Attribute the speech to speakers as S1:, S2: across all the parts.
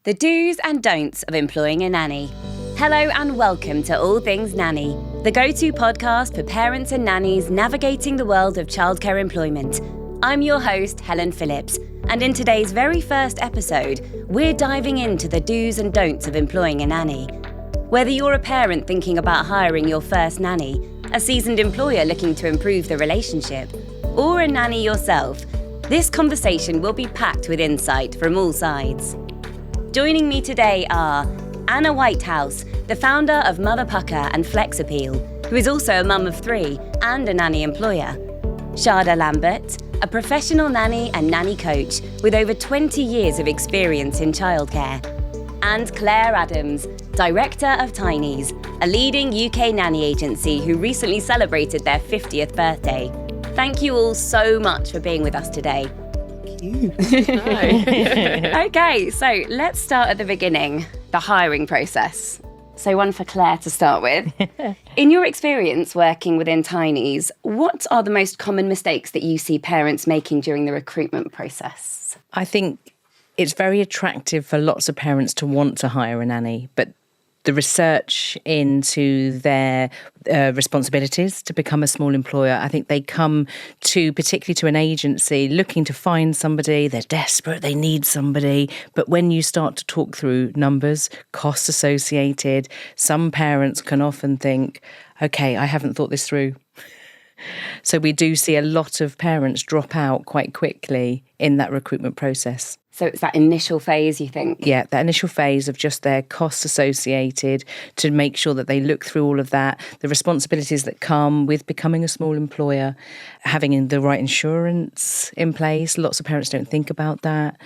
S1: the do's and don'ts of employing a nanny. Hello and welcome to All Things Nanny, the go-to podcast for parents and nannies navigating the world of childcare employment. I'm your host, Helen Phillips, and in today's very first episode, we're diving into the do's and don'ts of employing a nanny. Whether you're a parent thinking about hiring your first nanny, a seasoned employer looking to improve the relationship, or a nanny yourself, this conversation will be packed with insight from all sides. Joining me today are Anna Whitehouse, the founder of Mother Pukka and Flex Appeal, who is also a mum of 3 and a nanny employer. Shada Lambert, a professional nanny and nanny coach with over 20 years of experience in childcare. And Claire Adams, director of Tinies, a leading UK nanny agency who recently celebrated their 50th birthday. Thank you all so much for being with us today. Okay, so let's start at the beginning, the hiring process. So one for Claire to start with. In your experience working within Tinies, what are the most common mistakes that you see parents making during the recruitment process?
S2: I think it's very attractive for lots of parents to want to hire a nanny, but the research into their responsibilities to become a small employer, I think they come to, particularly to an agency, looking to find somebody, they're desperate, they need somebody. But when you start to talk through numbers, costs associated, some parents can often think, okay, I haven't thought this through. So we do see a lot of parents drop out quite quickly in that recruitment process.
S1: So it's that initial phase, you think?
S2: Yeah, that initial phase of just their costs associated, to make sure that they look through all of that, the responsibilities that come with becoming a small employer, having the right insurance in place. Lots of parents don't think about that.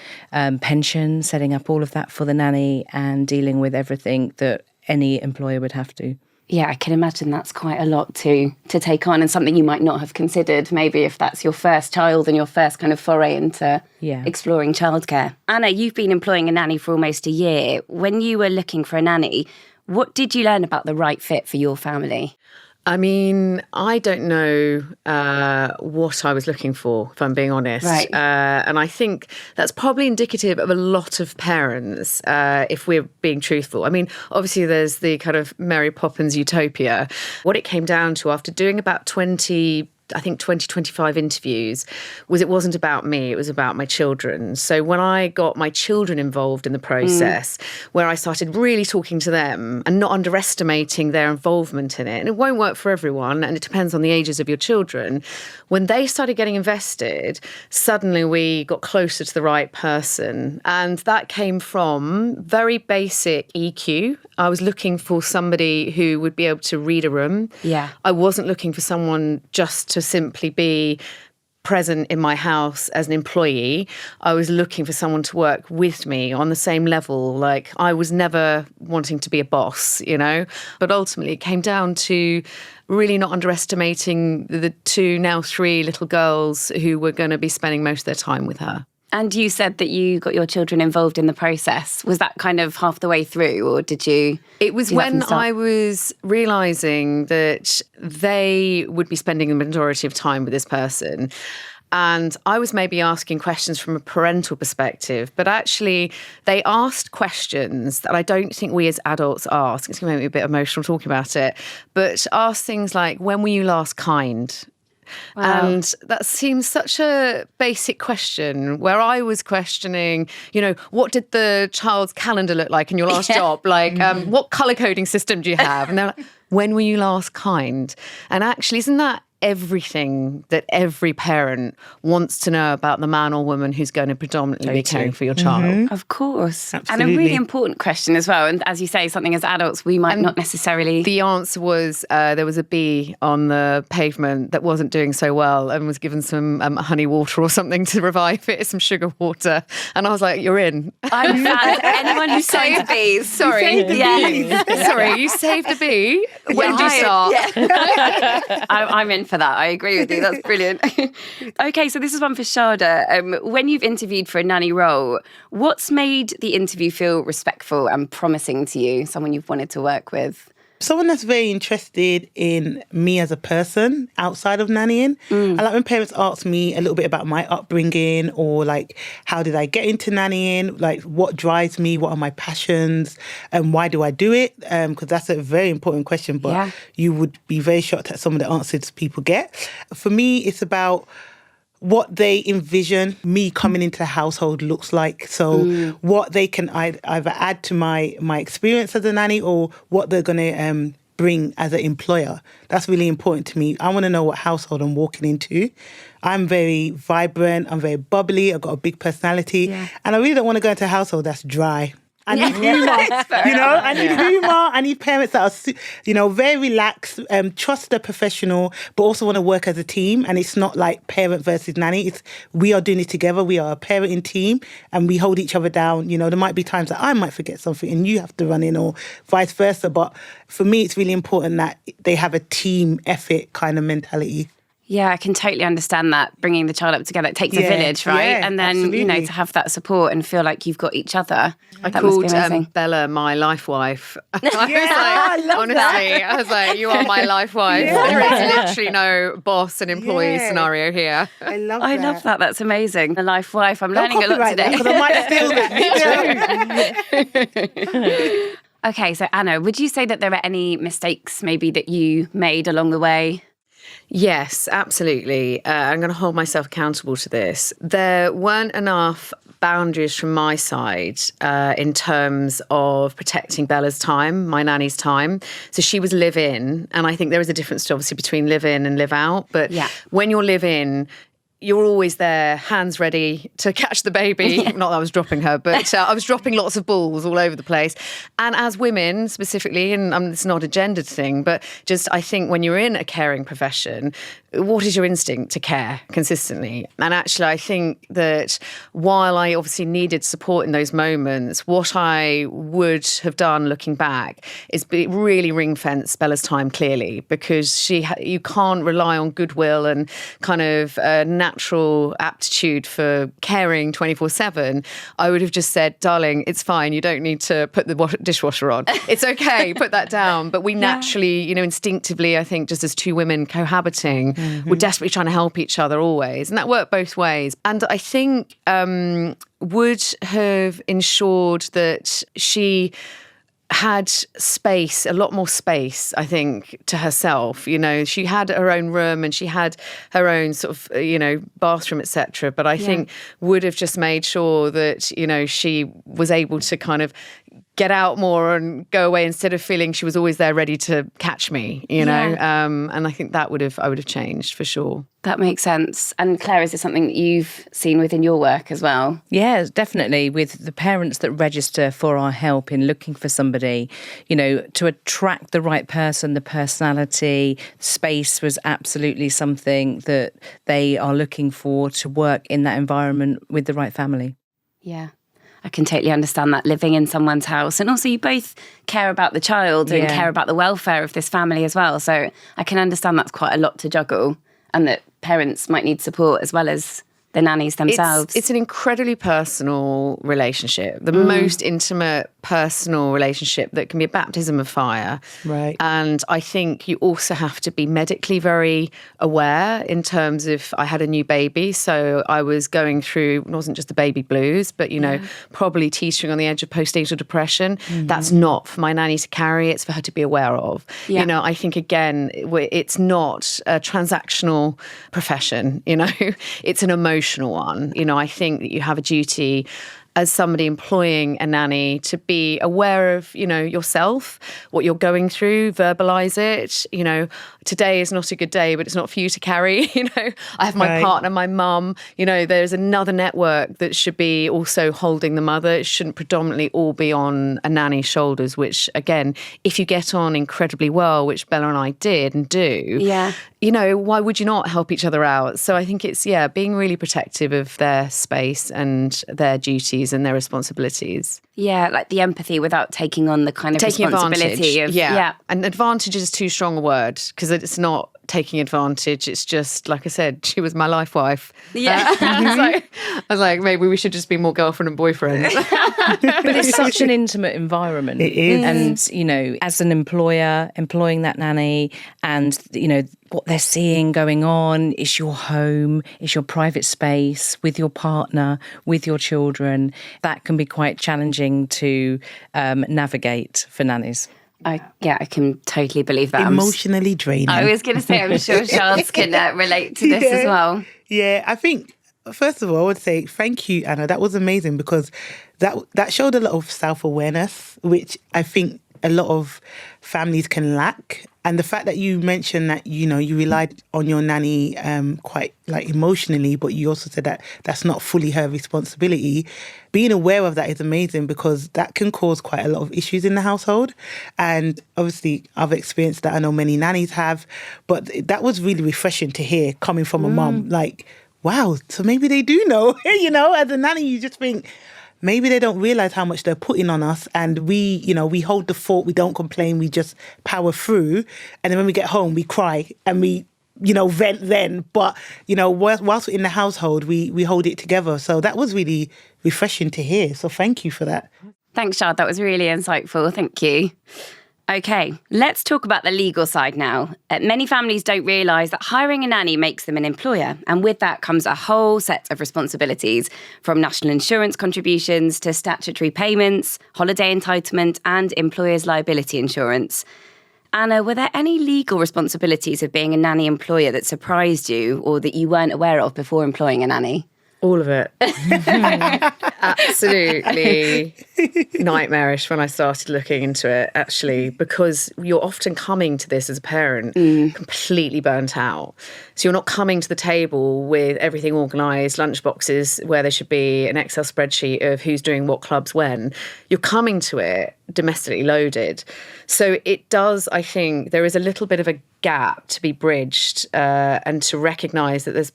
S2: Pension, setting up all of that for the nanny and dealing with everything that any employer would have to.
S1: Yeah, I can imagine that's quite a lot to take on, and something you might not have considered, maybe if that's your first child and your first kind of foray into exploring childcare. Anna, you've been employing a nanny for almost a year. When you were looking for a nanny, what did you learn about the right fit for your family?
S3: I mean, I don't know what I was looking for, if I'm being honest.
S1: Right.
S3: And I think that's probably indicative of a lot of parents, if we're being truthful. I mean, obviously there's the kind of Mary Poppins utopia. What it came down to after doing about 20, 25 interviews was it wasn't about me, it was about my children. So when I got my children involved in the process, where I started really talking to them and not underestimating their involvement in it, and it won't work for everyone and it depends on the ages of your children, when they started getting invested, suddenly we got closer to the right person. And that came from very basic EQ. I was looking for somebody who would be able to read a room.
S1: Yeah.
S3: I wasn't looking for someone just to simply be present in my house as an employee. I was looking for someone to work with me on the same level. Like, I was never wanting to be a boss, you know. But ultimately it came down to really not underestimating the 2, now 3 little girls who were going to be spending most of their time with her.
S1: And you said that you got your children involved in the process. Was that kind of half the way through, or did you?
S3: It was when I was realising that they would be spending the majority of time with this person. And I was maybe asking questions from a parental perspective, but actually they asked questions that I don't think we as adults ask. It's going to make me a bit emotional talking about it, but asked things like, when were you last kind? Wow. And that seems such a basic question, where I was questioning, you know, what did the child's calendar look like in your last job? Like, what colour coding system do you have? And they're like, when were you last kind? And actually, isn't that everything that every parent wants to know about the man or woman who's going to predominantly be caring for your child?
S1: Mm-hmm. Of course.
S4: Absolutely.
S1: And a really important question as well. And as you say, something as adults we might not necessarily...
S3: The answer was there was a bee on the pavement that wasn't doing so well and was given some honey water or something to revive it, some sugar water. And I was like, you're in.
S1: I'm fan. Anyone who saved bees.
S3: Sorry. Sorry, you saved a bee? When do you start?
S1: Yeah. I'm in for that. I agree with you. That's brilliant. Okay, so this is one for Shada. When you've interviewed for a nanny role, what's made the interview feel respectful and promising to you, someone you've wanted to work with?
S4: Someone that's very interested in me as a person outside of nannying. I like when parents ask me a little bit about my upbringing, or like, how did I get into nannying? Like, what drives me? What are my passions? And why do I do it? Because that's a very important question, but you would be very shocked at some of the answers people get. For me, it's about what they envision me coming into the household looks like. So what they can either add to my experience as a nanny, or what they're going to bring as an employer. That's really important to me. I want to know what household I'm walking into. I'm very vibrant. I'm very bubbly. I've got a big personality. And I really don't want to go into a household that's dry. I need humour, I need humour. I need parents that are, very relaxed, trust the professional, but also want to work as a team. And it's not like parent versus nanny. It's we are doing it together. We are a parenting team, and we hold each other down. There might be times that I might forget something and you have to run in, or vice versa. But for me, it's really important that they have a team effort kind of mentality.
S1: Yeah, I can totally understand that. Bringing the child up together, it takes a village, right?
S4: Yeah,
S1: and then,
S4: absolutely.
S1: to have that support and feel like you've got each other.
S3: I called Bella my life wife. I was like, you are my life wife. There is literally no boss and employee scenario here.
S4: I love
S1: that. That's amazing. The life wife. I'm learning a lot today.
S4: Because I might steal that.
S1: Okay, so Anna, would you say that there are any mistakes maybe that you made along the way?
S3: Yes, absolutely. I'm going to hold myself accountable to this. There weren't enough boundaries from my side in terms of protecting Bella's time, my nanny's time. So she was live-in, and I think there is a difference obviously between live-in and live-out. But when you're live-in, you're always there, hands ready to catch the baby. Not that I was dropping her, but I was dropping lots of balls all over the place. And as women specifically, and it's not a gendered thing, but just I think when you're in a caring profession, what is your instinct to care consistently? And actually, I think that while I obviously needed support in those moments, what I would have done looking back is really ring-fence Bella's time clearly, because you can't rely on goodwill and kind of natural aptitude for caring 24/7. I would have just said, darling, it's fine. You don't need to put the dishwasher on. It's okay, put that down. But we naturally, instinctively, I think just as two women cohabiting, we're desperately trying to help each other always. And that worked both ways. And I think would have ensured that she had space, a lot more space, I think, to herself. She had her own room and she had her own sort of, bathroom, etc. But I think would have just made sure that, she was able to kind of get out more and go away instead of feeling she was always there ready to catch me, And I think I would have changed for sure.
S1: That makes sense. And Claire, is this something that you've seen within your work as well?
S2: Yeah, definitely. With the parents that register for our help in looking for somebody, to attract the right person, the personality, space was absolutely something that they are looking for to work in that environment with the right family.
S1: Yeah. I can totally understand that, living in someone's house. And also you both care about the child and care about the welfare of this family as well. So I can understand that's quite a lot to juggle, and that parents might need support as well as the nannies themselves.
S3: It's an incredibly personal relationship, the most intimate personal relationship that can be a baptism of fire.
S4: Right.
S3: And I think you also have to be medically very aware in terms of, I had a new baby, so I was going through, it wasn't just the baby blues, but, probably teetering on the edge of postnatal depression. That's not for my nanny to carry, it's for her to be aware of.
S1: Yeah.
S3: I think, again, it's not a transactional profession, it's an emotional one. I think that you have a duty as somebody employing a nanny to be aware of, yourself, what you're going through, verbalise it. Today is not a good day, but it's not for you to carry. I have my partner, my mum, there's another network that should be also holding the mother. It shouldn't predominantly all be on a nanny's shoulders, which, again, if you get on incredibly well, which Bella and I did and do, why would you not help each other out? So I think it's, being really protective of their space and their duties and their responsibilities.
S1: Yeah, like the empathy without taking on the kind of responsibility
S3: advantage.
S1: of...
S3: Yeah. And advantage is too strong a word because it's not taking advantage. It's just, like I said, she was my life wife.
S1: Yeah.
S3: I was like, maybe we should just be more girlfriend and boyfriend.
S2: But it's such an intimate environment.
S4: It is.
S2: And, you know, as an employer, employing that nanny and, you know, what they're seeing going on is your home, is your private space with your partner, with your children. That can be quite challenging to navigate for nannies.
S1: I can totally believe that.
S4: Emotionally draining.
S1: I was going to say, I'm sure Charles can relate to this as well.
S4: Yeah, I think, first of all, I would say thank you, Anna. That was amazing because that showed a lot of self-awareness, which I think a lot of families can lack. And the fact that you mentioned that, you know, you relied on your nanny quite like emotionally, but you also said that that's not fully her responsibility. Being aware of that is amazing because that can cause quite a lot of issues in the household. And obviously I've experienced that. I know many nannies have, but that was really refreshing to hear coming from a mum. Like, wow, so maybe they do know, you know, as a nanny, you just think, maybe they don't realise how much they're putting on us and we hold the fort, we don't complain, we just power through. And then when we get home, we cry and we, you know, vent then. But, you know, whilst we're in the household, we hold it together. So that was really refreshing to hear. So thank you for that.
S1: Thanks, Shad. That was really insightful. Thank you. Okay, let's talk about the legal side now. Many families don't realise that hiring a nanny makes them an employer, and with that comes a whole set of responsibilities, from national insurance contributions to statutory payments, holiday entitlement and employer's liability insurance. Anna, were there any legal responsibilities of being a nanny employer that surprised you or that you weren't aware of before employing a nanny?
S3: All of it. Absolutely nightmarish when I started looking into it, actually, because you're often coming to this as a parent completely burnt out. So you're not coming to the table with everything organised, lunchboxes where there should be an Excel spreadsheet of who's doing what clubs when. You're coming to it domestically loaded. So it does, I think, there is a little bit of a gap to be bridged and to recognise that there's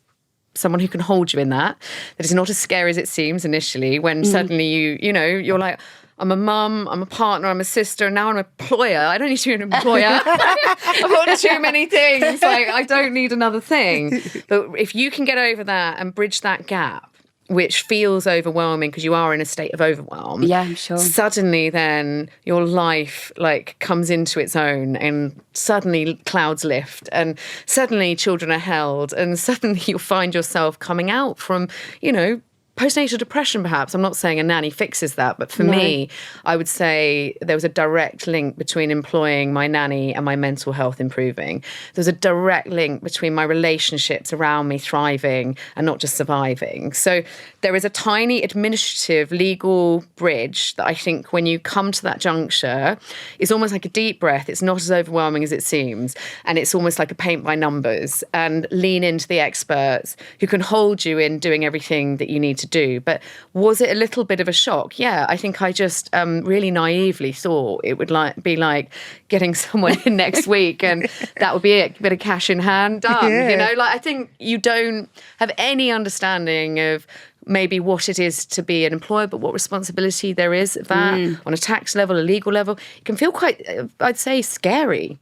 S3: someone who can hold you in that is not as scary as it seems initially when suddenly you're like, I'm a mum, I'm a partner, I'm a sister, and now I'm an employer. I don't need to be an employer. I've got too many things. Like, I don't need another thing. But if you can get over that and bridge that gap, which feels overwhelming because you are in a state of overwhelm.
S1: Yeah, I'm sure.
S3: Suddenly then your life like comes into its own and suddenly clouds lift and suddenly children are held and suddenly you'll find yourself coming out from, you know, postnatal depression, perhaps. I'm not saying a nanny fixes that, but for me, I would say there was a direct link between employing my nanny and my mental health improving. There's a direct link between my relationships around me thriving and not just surviving. So there is a tiny administrative legal bridge that I think when you come to that juncture, it's almost like a deep breath. It's not as overwhelming as it seems. And it's almost like a paint by numbers and lean into the experts who can hold you in doing everything that you need to do. But was it a little bit of a shock? Yeah, I think I just really naively thought it would be like getting someone in next week and that would be it, a bit of cash in hand, done.
S4: Yeah.
S3: You know, like I think you don't have any understanding of maybe what it is to be an employer, but what responsibility there is of that on a tax level, a legal level. It can feel quite, I'd say, scary.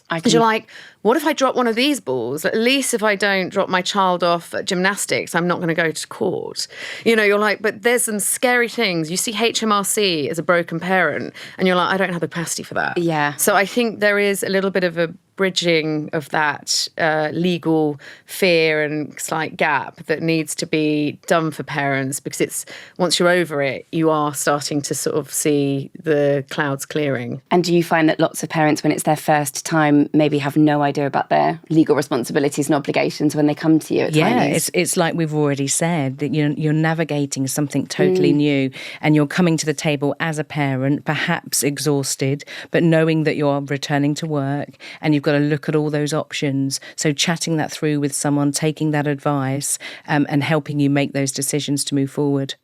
S3: Because you're like, what if I drop one of these balls? At least if I don't drop my child off at gymnastics, I'm not going to go to court. You know, you're like, but there's some scary things. You see HMRC as a broken parent and you're like, I don't have the capacity for that.
S1: Yeah.
S3: So I think there is a little bit of a bridging of that legal fear and slight gap that needs to be done for parents, because it's once you're over it, you are starting to sort of see the clouds clearing.
S1: And do you find that lots of parents, when it's their first time, maybe have no idea about their legal responsibilities and obligations when they come to you at Tinies?
S2: It's like we've already said, that you're navigating something totally new and you're coming to the table as a parent, perhaps exhausted, but knowing that you're returning to work and you've got to look at all those options. So chatting that through with someone, taking that advice and helping you make those decisions to move forward.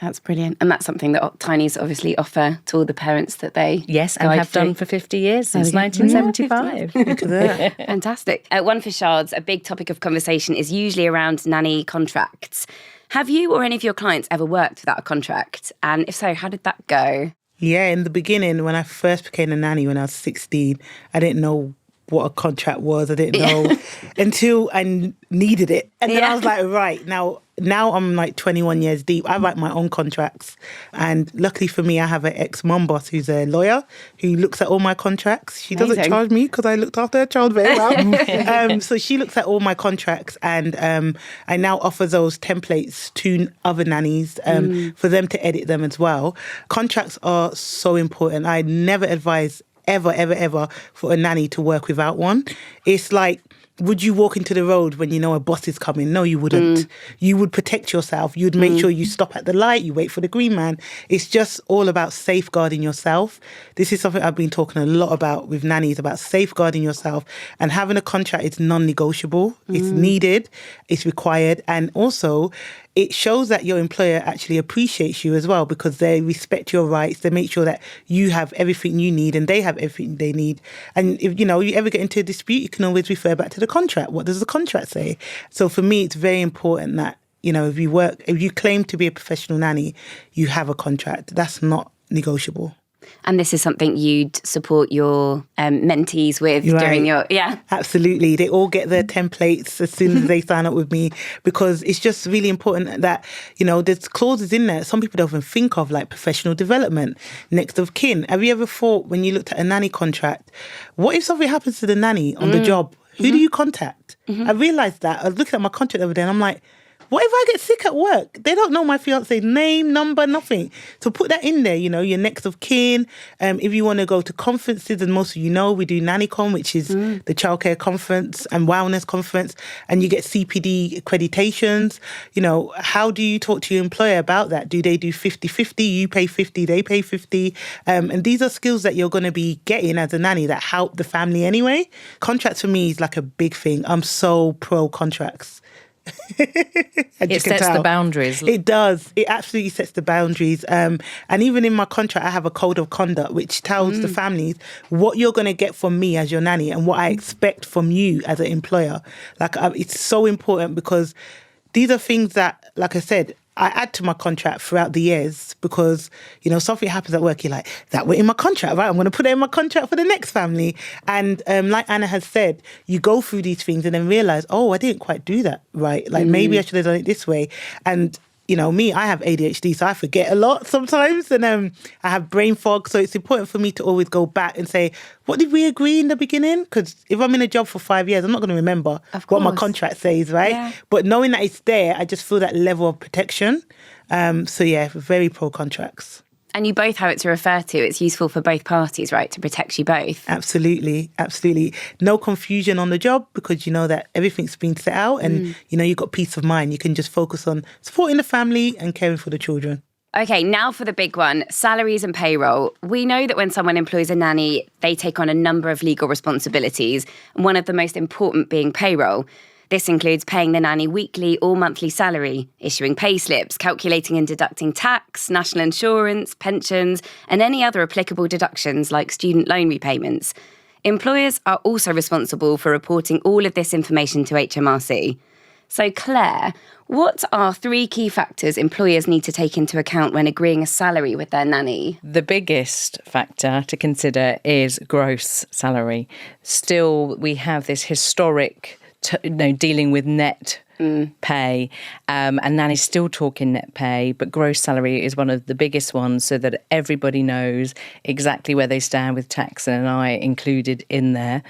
S1: That's brilliant. And that's something that Tinies obviously offer to all the parents that they
S2: Yes, and have done for 50 years, since 1975.
S4: Look at that.
S1: Fantastic. One for Shards, a big topic of conversation is usually around nanny contracts. Have you or any of your clients ever worked without a contract? And if so, how did that go?
S4: Yeah, in the beginning, when I first became a nanny when I was 16, I didn't know what a contract was. I didn't know until I needed it. And then I was like, right, now I'm like 21 years deep. I write my own contracts. And luckily for me, I have an ex-mum boss who's a lawyer who looks at all my contracts. She doesn't charge me because I looked after her child very well. So she looks at all my contracts, and I now offer those templates to other nannies for them to edit them as well. Contracts are so important. I never advise ever for a nanny to work without one. It's like, would you walk into the road when you know a boss is coming? No, you wouldn't. You would protect yourself. You'd make sure you stop at the light, you wait for the green man. It's just all about safeguarding yourself. This is something I've been talking a lot about with nannies, about safeguarding yourself. And having a contract is non-negotiable. It's needed, it's required. And also, it shows that your employer actually appreciates you as well, because they respect your rights. They make sure that you have everything you need and they have everything they need. And if you ever get into a dispute, you can always refer back to the contract. What does the contract say? So for me, it's very important that, if you claim to be a professional nanny, you have a contract. That's not negotiable.
S1: And this is something you'd support your mentees with during your... Yeah.
S4: Absolutely. They all get their templates as soon as they sign up with me, because it's just really important that, there's clauses in there some people don't even think of, like professional development, next of kin. Have you ever thought, when you looked at a nanny contract, what if something happens to the nanny on the job? Who do you contact? I realised that. I was looking at my contract the other day and I'm like, what if I get sick at work? They don't know my fiance's name, number, nothing. So put that in there, your next of kin. If you want to go to conferences, and most of you know, we do NannyCon, which is the childcare conference and wellness conference, and you get CPD accreditations. How do you talk to your employer about that? Do they do 50-50? You pay 50, they pay 50. And these are skills that you're going to be getting as a nanny that help the family anyway. Contracts for me is like a big thing. I'm so pro contracts.
S2: It sets the boundaries.
S4: It does. It absolutely sets the boundaries. And even in my contract, I have a code of conduct which tells the families what you're going to get from me as your nanny and what I expect from you as an employer. It's so important, because these are things that, like I said, I add to my contract throughout the years, because, something happens at work, you're like, that went in my contract, right? I'm going to put it in my contract for the next family. And like Anna has said, you go through these things and then realise, oh, I didn't quite do that right. Maybe I should have done it this way. And me, I have ADHD, so I forget a lot sometimes, and I have brain fog. So it's important for me to always go back and say, what did we agree in the beginning? Because if I'm in a job for 5 years, I'm not going to remember what my contract says, right? Yeah. But knowing that it's there, I just feel that level of protection. Very pro contracts.
S1: And you both have it to refer to. It's useful for both parties, right, to protect you both.
S4: Absolutely. No confusion on the job, because you know that everything's been set out and, you've got peace of mind. You can just focus on supporting the family and caring for the children.
S1: Okay, now for the big one, salaries and payroll. We know that when someone employs a nanny, they take on a number of legal responsibilities, and one of the most important being payroll. This includes paying the nanny weekly or monthly salary, issuing pay slips, calculating and deducting tax, national insurance, pensions, and any other applicable deductions like student loan repayments. Employers are also responsible for reporting all of this information to HMRC. So Claire, what are 3 key factors employers need to take into account when agreeing a salary with their nanny?
S2: The biggest factor to consider is gross salary. Still, we have this historic dealing with net pay, and nannies still talking net pay, but gross salary is one of the biggest ones, so that everybody knows exactly where they stand with tax and I included in there.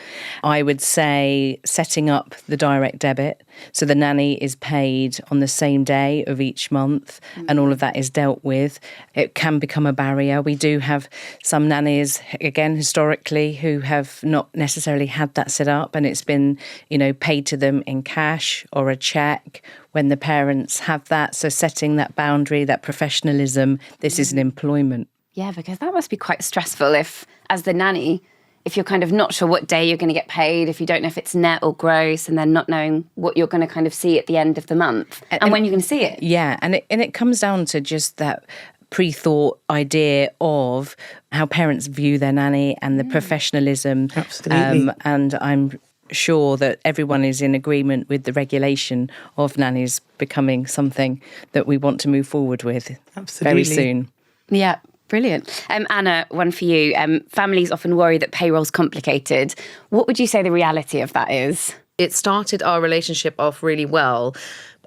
S2: I would say setting up the direct debit, so the nanny is paid on the same day of each month, and all of that is dealt with. It can become a barrier. We do have some nannies, again, historically, who have not necessarily had that set up, and it's been, paid to them in cash or a check when the parents have that. So setting that boundary, that professionalism, this is an employment.
S1: Yeah, because that must be quite stressful if, as the nanny, if you're kind of not sure what day you're going to get paid, if you don't know if it's net or gross, and then not knowing what you're going to kind of see at the end of the month and when you're going to see it.
S2: Yeah, and it comes down to just that pre-thought idea of how parents view their nanny and the professionalism.
S4: Absolutely.
S2: And I'm sure that everyone is in agreement with the regulation of nannies becoming something that we want to move forward with very soon.
S1: Yeah. Brilliant. Anna, one for you. Families often worry that payroll's complicated. What would you say the reality of that is?
S3: It started our relationship off really well,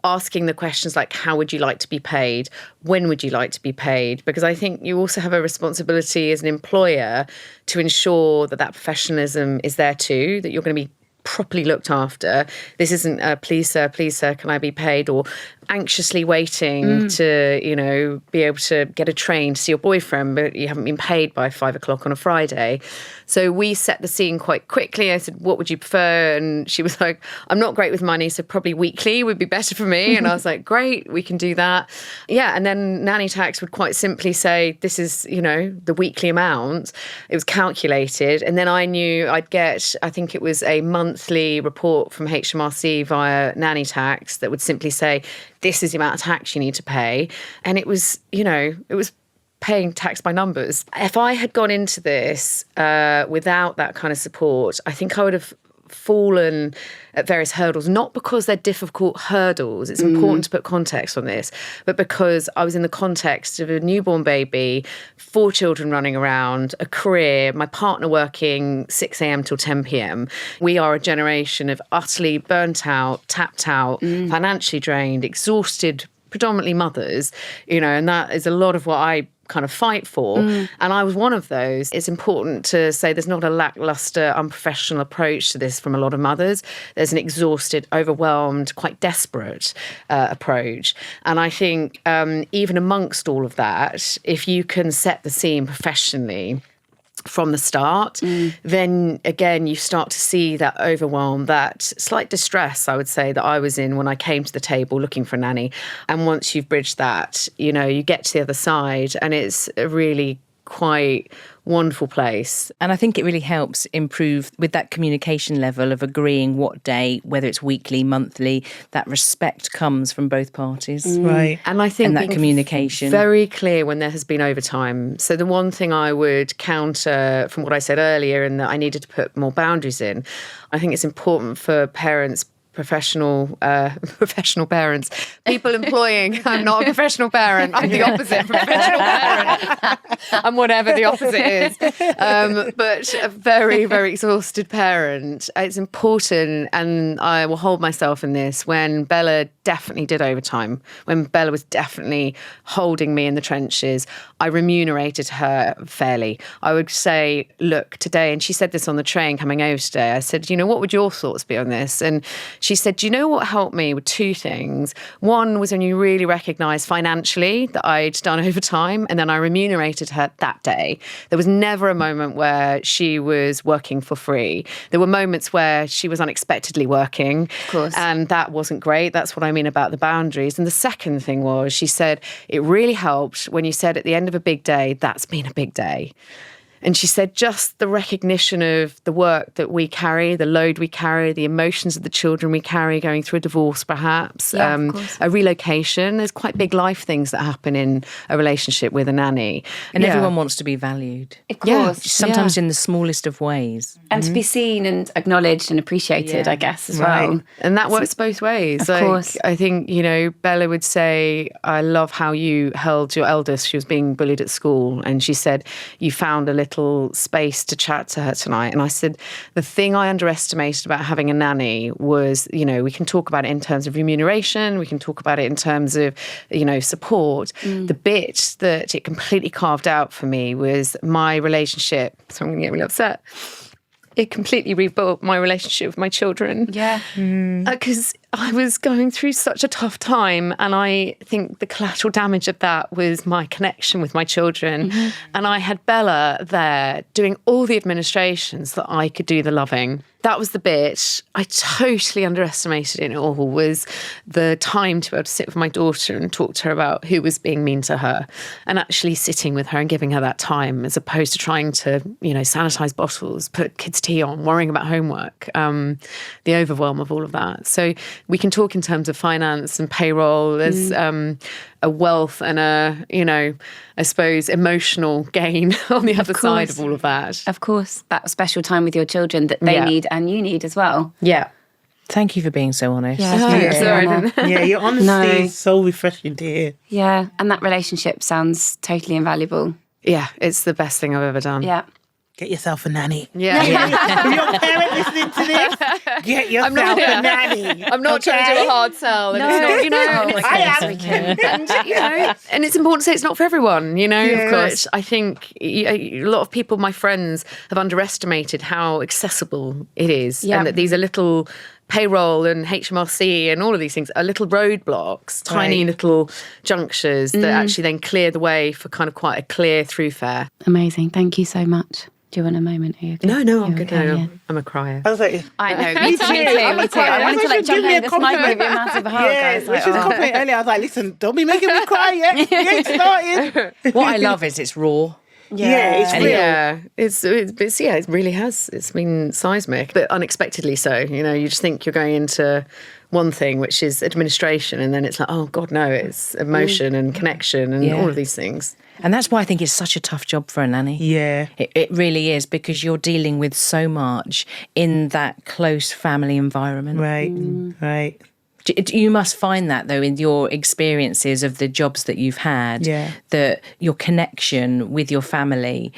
S3: asking the questions like, how would you like to be paid? When would you like to be paid? Because I think you also have a responsibility as an employer to ensure that professionalism is there too, that you're going to be properly looked after. This isn't please sir, can I be paid? Or anxiously waiting to, be able to get a train to see your boyfriend, but you haven't been paid by 5 o'clock on a Friday. So we set the scene quite quickly. I said, what would you prefer? And she was like, I'm not great with money, so probably weekly would be better for me. And I was like, great, we can do that. Yeah, and then Nannytax would quite simply say, this is, the weekly amount. It was calculated. And then I knew I'd get, I think it was a monthly report from HMRC via Nannytax that would simply say, this is the amount of tax you need to pay. And it was, it was paying tax by numbers. If I had gone into this without that kind of support, I think I would have fallen at various hurdles, not because they're difficult hurdles. It's important to put context on this, but because I was in the context of a newborn baby, 4 children running around, a career, my partner working 6 a.m. till 10 p.m. We are a generation of utterly burnt out, tapped out, financially drained, exhausted, predominantly mothers, and that is a lot of what I kind of fight for. And I was one of those. It's important to say there's not a lackluster, unprofessional approach to this from a lot of mothers. There's an exhausted, overwhelmed, quite desperate approach. And I think even amongst all of that, if you can set the scene professionally from the start, then again, you start to see that overwhelm, that slight distress, I would say, that I was in when I came to the table looking for a nanny. And once you've bridged that, you get to the other side, and it's a really quite wonderful place.
S2: And I think it really helps improve with that communication level of agreeing what day, whether it's weekly, monthly, that respect comes from both parties.
S4: Right.
S3: And I think
S2: that communication.
S3: Very clear when there has been overtime. So the one thing I would counter from what I said earlier, and that I needed to put more boundaries in, I think it's important for parents, professional parents, people employing. I'm not a professional parent. I'm the opposite from a professional parent. I'm whatever the opposite is. But a very, very exhausted parent. It's important, and I will hold myself in this, when Bella definitely did overtime, when Bella was definitely holding me in the trenches, I remunerated her fairly. I would say, look, today, and she said this on the train coming over today, I said, what would your thoughts be on this? And she said, do you know what helped me with 2 things? One was when you really recognised financially that I'd done overtime, and then I remunerated her that day. There was never a moment where she was working for free. There were moments where she was unexpectedly working.
S1: Of course.
S3: And that wasn't great. That's what I mean about the boundaries. And the second thing was, she said, it really helped when you said at the end of a big day, that's been a big day. And she said just the recognition of the work that we carry, the load we carry, the emotions of the children we carry going through a divorce perhaps, a relocation. There's quite big life things that happen in a relationship with a nanny.
S2: And everyone wants to be valued.
S1: Of course.
S2: Sometimes in the smallest of ways.
S1: And to be seen and acknowledged and appreciated, I guess, as well.
S3: And that works both ways.
S1: Of course.
S3: I think, Bella would say, I love how you held your eldest. She was being bullied at school. And she said, you found a little space to chat to her tonight. And I said, the thing I underestimated about having a nanny was, we can talk about it in terms of remuneration, we can talk about it in terms of, support. The bit that it completely carved out for me was my relationship. So I'm going to get really upset. It completely rebuilt my relationship with my children.
S1: Yeah.
S3: Because I was going through such a tough time, and I think the collateral damage of that was my connection with my children. And I had Bella there doing all the administration so that I could do the loving. That was the bit I totally underestimated in it all, was the time to be able to sit with my daughter and talk to her about who was being mean to her, and actually sitting with her and giving her that time, as opposed to trying to, sanitize bottles, put kids' tea on, worrying about homework, the overwhelm of all of that. So we can talk in terms of finance and payroll. There's a wealth and I suppose, emotional gain on the other side of all of that.
S1: Of course, that special time with your children that they need and you need as well.
S3: Yeah.
S2: Thank you for being so honest.
S4: Yeah, your honesty is so refreshing to hear.
S1: Yeah, and that relationship sounds totally invaluable.
S3: Yeah, it's the best thing I've ever done.
S1: Yeah.
S4: Get yourself a nanny.
S3: Yeah.
S4: If you're a parent listening to this, get yourself a nanny.
S3: I'm not trying to do a hard sell. And it's not, and it's important to say it's not for everyone, of course. I think a lot of people, my friends, have underestimated how accessible it is. And that these are little Payroll and HMRC and all of these things are little roadblocks, tiny little junctures that actually then clear the way for kind of quite a clear thoroughfare.
S1: Amazing. Thank you so much. Do you want a moment? Are you okay?
S3: No, I'm good. I'm a crier.
S4: I was like,
S1: I know, me too. I wanted to jump in this mic and give you a massive hug.
S4: Yeah, which was compliment earlier. I was like, listen, don't be making me cry yet. You ain't started.
S2: What I love is it's raw.
S4: Yeah, it's real.
S3: Yeah, it really has. It's been seismic, but unexpectedly so. You just think you're going into one thing, which is administration, and then it's like, oh God, no, it's emotion and connection and all of these things.
S2: And that's why I think it's such a tough job for a nanny.
S4: Yeah.
S2: It really is, because you're dealing with so much in that close family environment.
S4: Right.
S2: You must find that, though, in your experiences of the jobs that you've had, that your connection with your family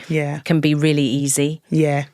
S2: can be really easy.
S4: Yeah.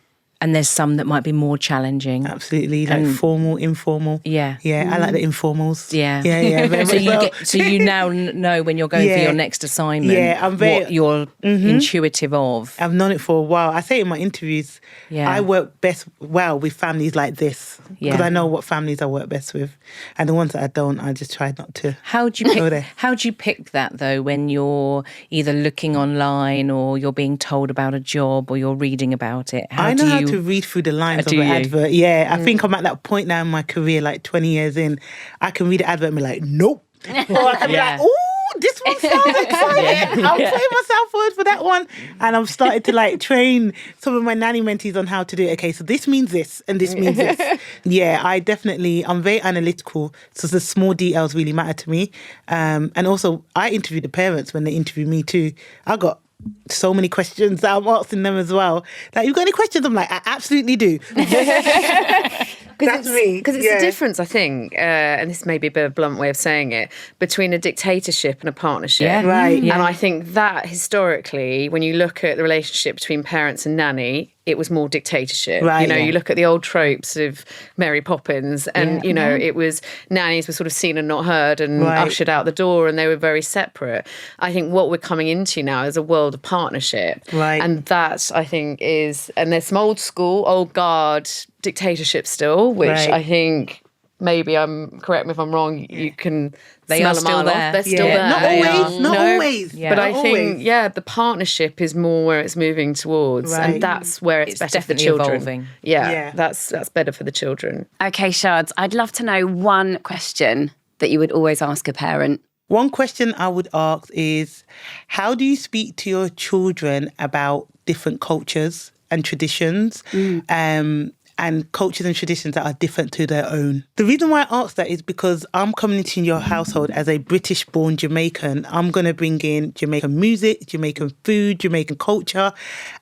S2: And there's some that might be more challenging.
S4: Absolutely, like formal, informal.
S2: Yeah.
S4: I like the informals.
S2: Yeah.
S4: Yeah.
S2: So you now know when you're going for your next assignment what you're intuitive of.
S4: I've known it for a while. I say in my interviews, I work best with families like this because I know what families I work best with, and the ones that I don't, I just try not to.
S2: How do you pick that though when you're either looking online or you're being told about a job or you're reading about it?
S4: I know how to read through the lines of an advert. Yeah, I think I'm at that point now in my career, like 20 years in, I can read an advert and be like, nope. Or I can be like, ooh, this one sounds exciting. I'll put myself forward for that one. And I've started to train some of my nanny mentees on how to do it. Okay, so this means this and this means this. I'm very analytical. So the small details really matter to me. And also I interview the parents when they interview me too. I got so many questions that I'm asking them as well. Like, you got any questions? I'm like, I absolutely do. That's me.
S3: Because it's the difference, I think, and this may be a bit of a blunt way of saying it, between a dictatorship and a partnership.
S2: Yeah.
S4: Right.
S3: And I think that historically, when you look at the relationship between parents and nanny, it was more dictatorship.
S4: Right.
S3: You look at the old tropes of Mary Poppins and, it was nannies were sort of seen and not heard and ushered out the door, and they were very separate. I think what we're coming into now is a world of partnership.
S4: Right.
S3: And that, I think, and there's some old school, old guard dictatorship still, which I think maybe correct me if I'm wrong, you can smell them all off. They're still there.
S4: Not always.
S3: Yeah. But I think, the partnership is more where it's moving towards, and that's where it's better for the children.
S2: Evolving.
S3: Yeah, that's better for the children.
S1: Okay, Shads, I'd love to know one question that you would always ask a parent.
S4: One question I would ask is, how do you speak to your children about different cultures and traditions? And cultures and traditions that are different to their own. The reason why I ask that is because I'm coming into your household as a British-born Jamaican. I'm going to bring in Jamaican music, Jamaican food, Jamaican culture.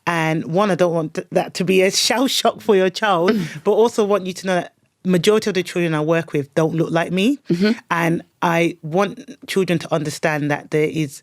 S4: And one, I don't want that to be a shell shock for your child, but also want you to know that majority of the children I work with don't look like me. And I want children to understand that there is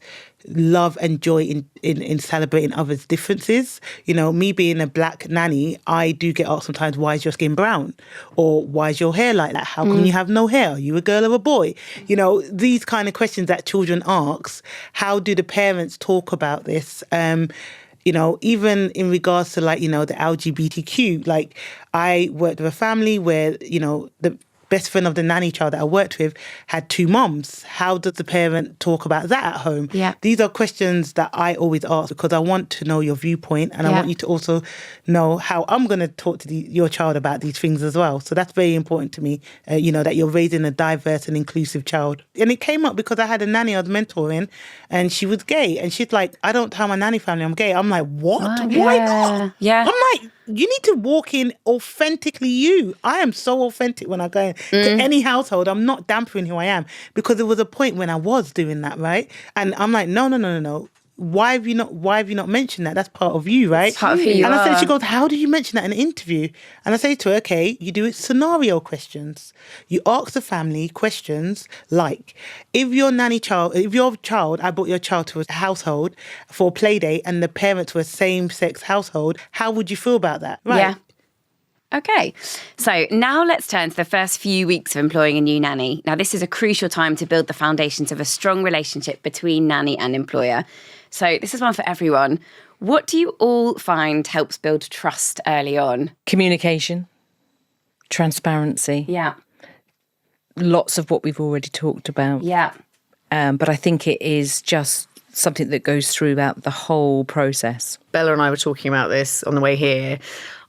S4: love and joy in celebrating others' differences. Me being a black nanny, I do get asked sometimes, why is your skin brown? Or why is your hair like that? How come you have no hair? Are you a girl or a boy? These kind of questions that children ask. How do the parents talk about this? Even in regards to the LGBTQ, I worked with a family where, the best friend of the nanny child that I worked with had two moms. How does the parent talk about that at home?
S1: Yeah.
S4: These are questions that I always ask because I want to know your viewpoint, and I want you to also know how I'm going to talk to your child about these things as well. So that's very important to me, that you're raising a diverse and inclusive child. And it came up because I had a nanny I was mentoring, and she was gay. And she's like, I don't tell my nanny family I'm gay. I'm like, what? Why not?
S1: Yeah.
S4: I'm like, you need to walk in authentically you. I am so authentic when I go to any household. I'm not dampering who I am, because there was a point when I was doing that, right? And I'm like, no. Why have you not mentioned that? That's part of you, right?
S1: It's part of who you
S4: and
S1: are.
S4: I said, she goes, how do you mention that in an interview? And I say to her, okay, you do it scenario questions. You ask the family questions like, if your child, I brought your child to a household for a play date and the parents were same-sex household, how would you feel about that? Right.
S1: Yeah. Okay, so now let's turn to the first few weeks of employing a new nanny. Now, this is a crucial time to build the foundations of a strong relationship between nanny and employer. So this is one for everyone. What do you all find helps build trust early on?
S2: Communication, transparency.
S1: Yeah.
S2: Lots of what we've already talked about.
S1: Yeah.
S2: But I think it is just something that goes throughout the whole process.
S3: Bella and I were talking about this on the way here.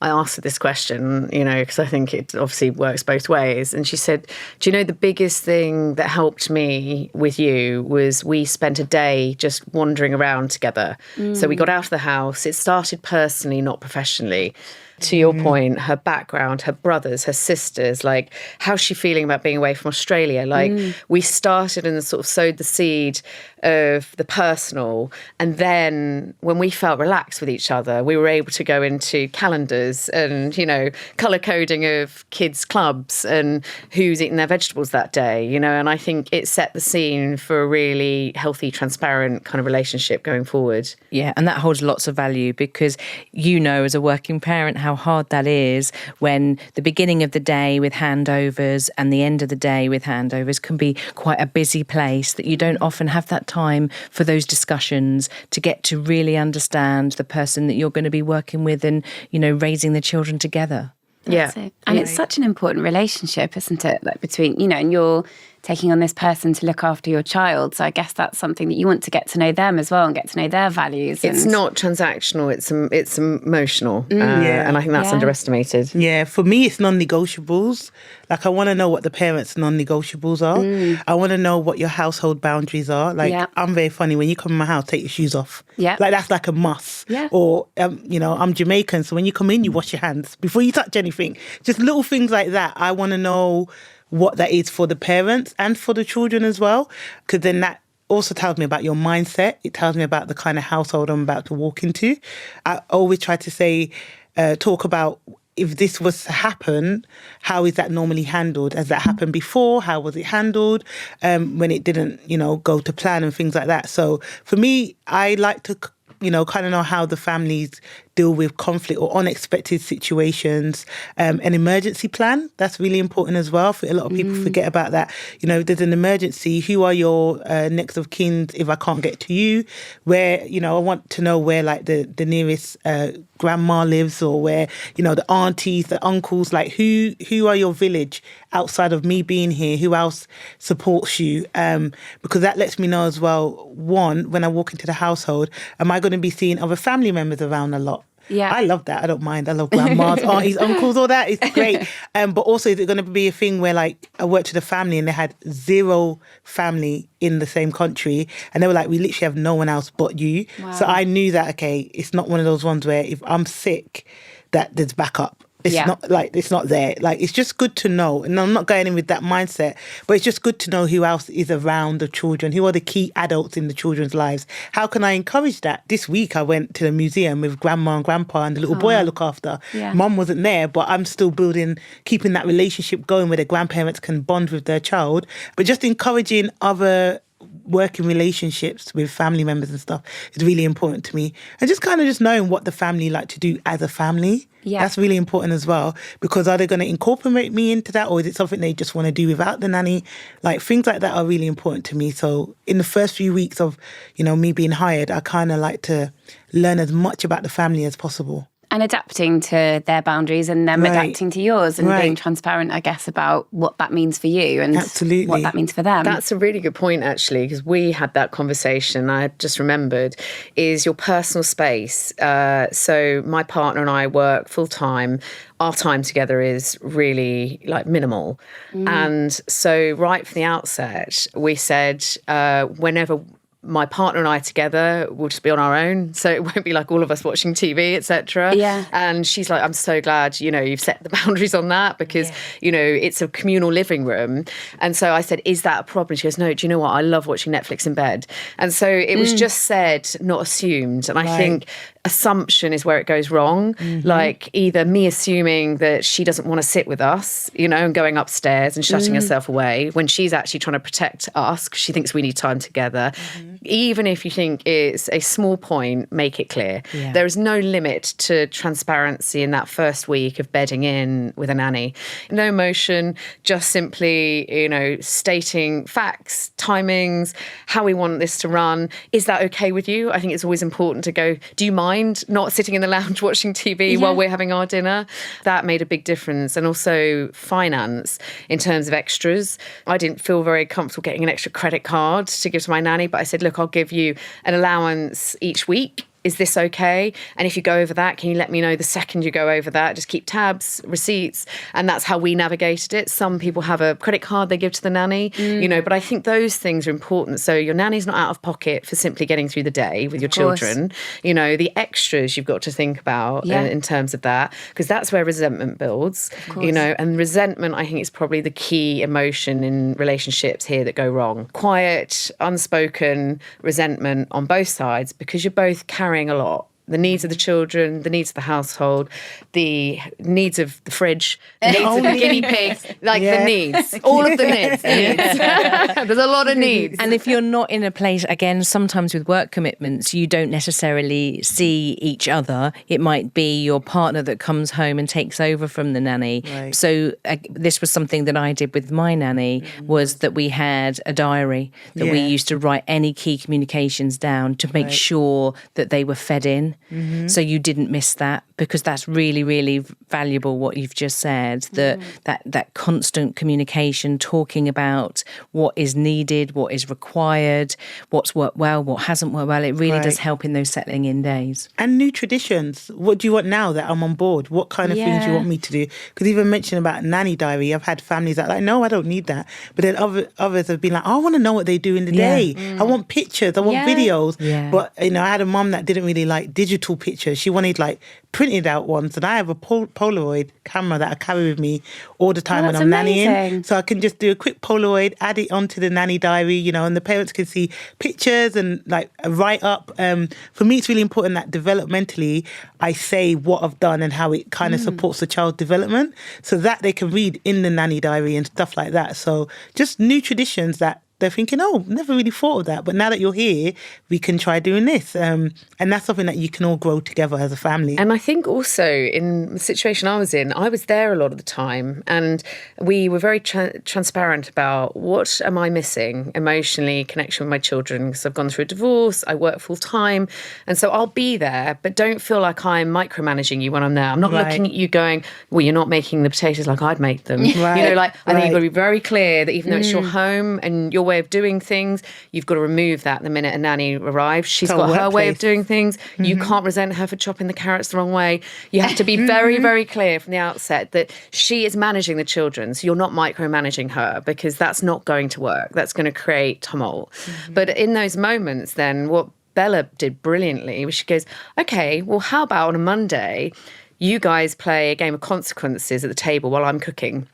S3: I asked her this question, because I think it obviously works both ways. And she said, do you know the biggest thing that helped me with you was we spent a day just wandering around together. So we got out of the house. It started personally, not professionally. To your point, her background, her brothers, her sisters, like, how's she feeling about being away from Australia? Like, we started and sort of sowed the seed of the personal. And then when we felt relaxed with each other, we were able to go into calendars and, colour coding of kids' clubs and who's eating their vegetables that day, and I think it set the scene for a really healthy, transparent kind of relationship going forward.
S2: Yeah, and that holds lots of value because as a working parent how hard that is when the beginning of the day with handovers and the end of the day with handovers can be quite a busy place, that you don't often have that time for those discussions to get to really understand the person that you're going to be working with and, raising the children together.
S1: That's it. And it's such an important relationship, isn't it? Like between, and you're taking on this person to look after your child. So I guess that's something that you want to get to know them as well and get to know their values.
S3: It's not transactional, it's emotional. And I think that's underestimated.
S4: Yeah, for me, it's non-negotiables. Like, I want to know what the parents' non-negotiables are. I want to know what your household boundaries are. Like, I'm very funny. When you come in my house, take your shoes off.
S1: Yeah.
S4: Like, that's like a must.
S1: Yeah.
S4: Or, I'm Jamaican, so when you come in, you wash your hands before you touch anything. Just little things like that. I want to know what that is for the parents and for the children as well, because then that also tells me about your mindset. It tells me about the kind of household I'm about to walk into. I always try to say, talk about, if this was to happen, how is that normally handled? Has that happened before? How was it handled when it didn't, go to plan and things like that? So for me, I like to, kind of know how the families deal with conflict or unexpected situations. An emergency plan, that's really important as well. A lot of people forget about that. If there's an emergency, who are your next of kin if I can't get to you? Where, I want to know where like the nearest grandma lives, or where, the aunties, the uncles, like who are your village outside of me being here? Who else supports you? Because that lets me know as well, one, when I walk into the household, am I going to be seeing other family members around a lot?
S1: Yeah.
S4: I love that. I don't mind. I love grandmas, aunties, uncles, all that. It's great. But also, is it going to be a thing where, like, I worked with a family and they had 0 family in the same country, and they were like, we literally have no one else but you.
S1: Wow.
S4: So I knew that, okay, it's not one of those ones where if I'm sick, that there's backup. It's not like, it's not there. Like, it's just good to know. And I'm not going in with that mindset, but it's just good to know who else is around the children. Who are the key adults in the children's lives? How can I encourage that? This week I went to the museum with grandma and grandpa and the little boy I look after.
S1: Yeah.
S4: Mum wasn't there, but I'm still keeping that relationship going where the grandparents can bond with their child. But just encouraging other working relationships with family members and stuff is really important to me. And just kind of just knowing what the family like to do as a family.
S1: Yeah.
S4: That's really important as well, because are they going to incorporate me into that, or is it something they just want to do without the nanny? Like, things like that are really important to me. So in the first few weeks of, me being hired, I kind of like to learn as much about the family as possible.
S1: And adapting to their boundaries and them adapting to yours, and being transparent, I guess, about what that means for you and what that means for them.
S3: That's a really good point, actually, because we had that conversation. I just remembered, is your personal space. So my partner and I work full time. Our time together is really minimal. And so right from the outset, we said whenever my partner and I together will just be on our own. So it won't be like all of us watching TV, etc.
S1: Yeah.
S3: And she's like, I'm so glad, you've set the boundaries on that because, it's a communal living room. And so I said, is that a problem? She goes, no, do you know what? I love watching Netflix in bed. And so it was just said, not assumed. And I think assumption is where it goes wrong. Like either me assuming that she doesn't want to sit with us, and going upstairs and shutting herself away when she's actually trying to protect us because she thinks we need time together. Even if you think it's a small point, make it clear. Yeah. There is no limit to transparency in that first week of bedding in with a nanny. No emotion, just simply, stating facts, timings, how we want this to run. Is that okay with you? I think it's always important to go, do you mind not sitting in the lounge watching TV while we're having our dinner? That made a big difference. And also finance in terms of extras. I didn't feel very comfortable getting an extra credit card to give to my nanny, but I said, look, I'll give you an allowance each week. Is this okay? And if you go over that, can you let me know the second you go over that? Just keep tabs, receipts. And that's how we navigated it. Some people have a credit card they give to the nanny, but I think those things are important. So your nanny's not out of pocket for simply getting through the day with your children. The extras you've got to think about in terms of that, because that's where resentment builds, and resentment, I think, is probably the key emotion in relationships here that go wrong. Quiet, unspoken resentment on both sides because you're both carrying a lot. The needs of the children, the needs of the household, the needs of the fridge, the needs of the guinea pig, the needs, all of the needs. There's a lot of needs.
S2: And if you're not in a place, again, sometimes with work commitments, you don't necessarily see each other. It might be your partner that comes home and takes over from the nanny. Right. So this was something that I did with my nanny, was that we had a diary that we used to write any key communications down to make sure that they were fed in. So you didn't miss that, because that's really, really valuable what you've just said, that constant communication, talking about what is needed, what is required, what's worked well, what hasn't worked well. It really does help in those settling in days.
S4: And new traditions. What do you want now that I'm on board? What kind of things do you want me to do? Because even mentioned about nanny diary, I've had families that are like, no, I don't need that. But then others have been like, I want to know what they do in the day. I want pictures, I want videos. Yeah. But, I had a mum that didn't really like digital pictures. She wanted printed out ones, and I have a Polaroid camera that I carry with me all the time when I'm nannying. So I can just do a quick Polaroid, add it onto the nanny diary, and the parents can see pictures and a write up. For me, it's really important that developmentally I say what I've done and how it kind of supports the child's development, so that they can read in the nanny diary and stuff like that. So just new traditions that they're thinking, oh, never really thought of that. But now that you're here, we can try doing this. And that's something that you can all grow together as a family.
S3: And I think also in the situation I was in, I was there a lot of the time. And we were very transparent about what am I missing emotionally, connection with my children. Because I've gone through a divorce, I work full time. And so I'll be there, but don't feel like I'm micromanaging you when I'm there. I'm not looking at you going, well, you're not making the potatoes like I'd make them. I think you've got to be very clear that even though it's your home and your way of doing things, you've got to remove that the minute a nanny arrives. She's got her way of doing things. You can't resent her for chopping the carrots the wrong way. You have to be very, very clear from the outset that she is managing the children, so you're not micromanaging her, because that's not going to work. That's going to create tumult. But in those moments then, what Bella did brilliantly was she goes, okay, well, how about on a Monday you guys play a game of consequences at the table while I'm cooking?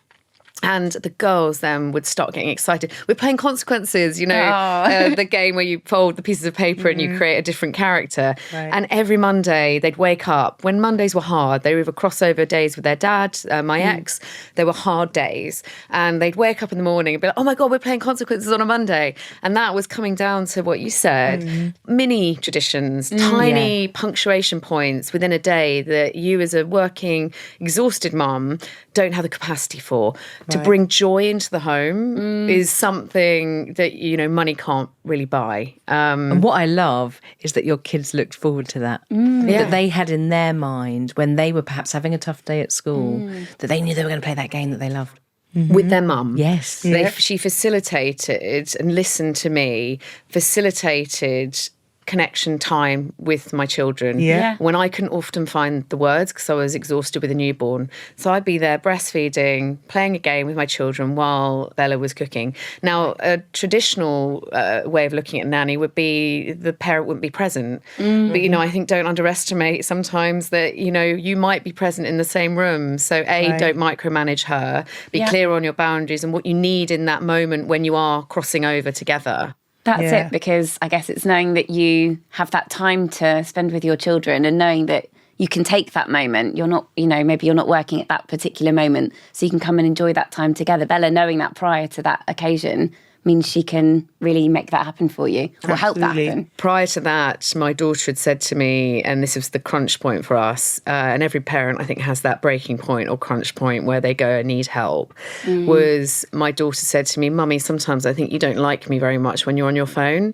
S3: And the girls then would start getting excited. We're playing Consequences, the game where you fold the pieces of paper and you create a different character. Right. And every Monday they'd wake up. When Mondays were hard, they were either crossover days with their dad, my ex. They were hard days. And they'd wake up in the morning and be like, oh my God, we're playing Consequences on a Monday. And that was coming down to what you said, mini traditions, tiny punctuation points within a day that you as a working, exhausted mum don't have the capacity for. To bring joy into the home is something that, money can't really buy.
S2: And what I love is that your kids looked forward to that. That they had in their mind when they were perhaps having a tough day at school, that they knew they were going to play that game that they loved.
S3: With their mum.
S2: Yes.
S3: She facilitated and listened to me, facilitated connection time with my children.
S4: Yeah.
S3: When I couldn't often find the words because I was exhausted with a newborn. So I'd be there breastfeeding, playing a game with my children while Bella was cooking. Now, a traditional way of looking at nanny would be the parent wouldn't be present. But, I think don't underestimate sometimes that, you might be present in the same room. So don't micromanage her. Be clear on your boundaries and what you need in that moment when you are crossing over together.
S1: That's it, because I guess it's knowing that you have that time to spend with your children and knowing that you can take that moment. You're not, maybe you're not working at that particular moment, so you can come and enjoy that time together. Bella, knowing that prior to that occasion means she can really make that happen for you or help that happen.
S3: Prior to that, my daughter had said to me, and this was the crunch point for us, and every parent I think has that breaking point or crunch point where they go, I need help, was my daughter said to me, Mummy, sometimes I think you don't like me very much when you're on your phone.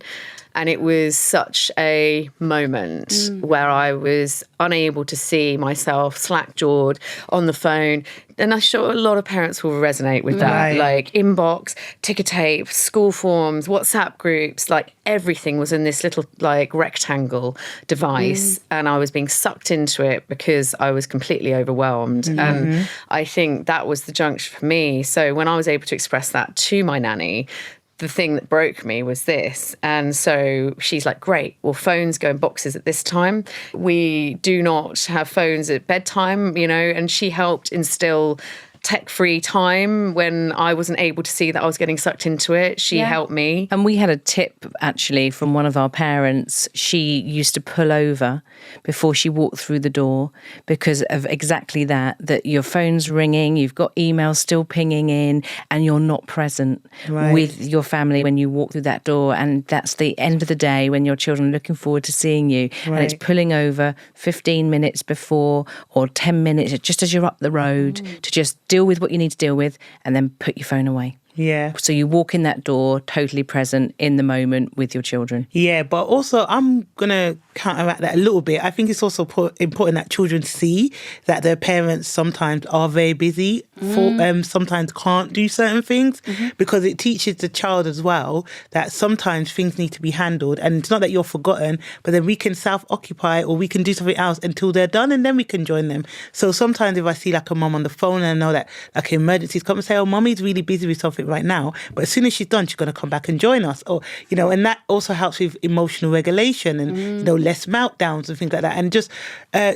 S3: And it was such a moment where I was unable to see myself slack-jawed on the phone. And I'm sure a lot of parents will resonate with that. Like inbox, ticker tape, school forms, WhatsApp groups, like everything was in this little like rectangle device. And I was being sucked into it because I was completely overwhelmed. And I think that was the junction for me. So when I was able to express that to my nanny, the thing that broke me was this. And so she's like, great, well, phones go in boxes at this time. We do not have phones at bedtime, and she helped instill tech-free time when I wasn't able to see that I was getting sucked into it. She helped me.
S2: And we had a tip, actually, from one of our parents. She used to pull over before she walked through the door because of exactly that your phone's ringing, you've got emails still pinging in, and you're not present with your family when you walk through that door. And that's the end of the day when your children are looking forward to seeing you. And it's pulling over 15 minutes before or 10 minutes, just as you're up the road, to just deal with what you need to deal with and then put your phone away.
S4: Yeah.
S2: So you walk in that door totally present in the moment with your children.
S4: Yeah, but also I'm going to counteract that a little bit. I think it's also important that children see that their parents sometimes are very busy, sometimes can't do certain things, because it teaches the child as well that sometimes things need to be handled. And it's not that you're forgotten, but then we can self-occupy or we can do something else until they're done and then we can join them. So sometimes if I see like a mum on the phone and I know that like emergencies come and say, oh, mummy's really busy with something right now, but as soon as she's done, she's going to come back and join us. Or, and that also helps with emotional regulation and, less meltdowns and things like that. And just